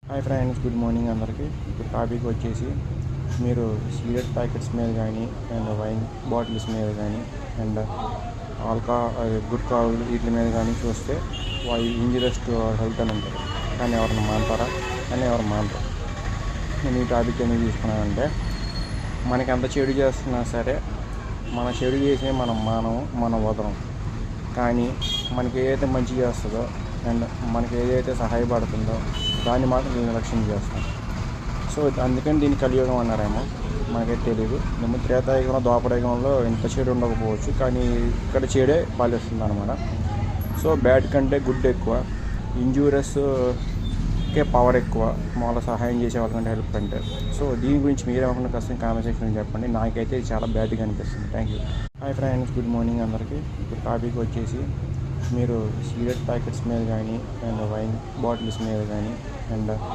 Hi friends, good morning అందరికీ. ఇప్పుడు topic వచ్చేసి మీరు సిగరెట్ ప్యాకెట్స్ మీద కానీ అండ్ వైన్ బాటిల్స్ మీద కానీ అండ్ గుట్కా వీటి మీద కానీ చూస్తే వాళ్ళు ఇంజూరియస్ టు హెల్త్ అని ఉంటారు. కానీ ఎవరిని మానతారా? కానీ ఎవరు మానరు. నేను ఈ టాపిక్ ఎందుకు తీసుకున్నానంటే, మనకి ఎంత చెడు చేస్తున్నా సరే మన చెడు చేసి మనం వదలం. కానీ మనకి ఏదైతే మంచి చేస్తుందో అండ్ మనకి ఏదైతే సహాయపడుతుందో దాన్ని మాత్రం నిర్లక్ష్యం చేస్తాం. సో అందుకని దీన్ని కలియుగం అన్నారేమో, మనకైతే తెలియదు. మేము త్రేతాయుగంలో ద్వాపరయుగంలో ఇంత చెడు ఉండకపోవచ్చు, కానీ ఇక్కడ చెడే పాలిస్తుంది అనమాట. సో బ్యాడ్ కంటే గుడ్ ఎక్కువ, ఇంజూరియస్కే పవర్ ఎక్కువ మామూలు సహాయం చేసే వాళ్ళకంటే హెల్ప్ కంటే. సో దీని గురించి మీరేమన్నా కష్టం కామెంట్ సెక్షన్లో చెప్పండి. నాకైతే చాలా బ్యాడ్గా అనిపిస్తుంది. Thank you. Hi friends, good morning అందరికీ. ఇప్పుడు టాపిక్ వచ్చేసి మీరు సిగరెట్ ప్యాకెట్స్ మీద కానీ అండ్ వైన్ బాటిల్స్ మీద కానీ అండ్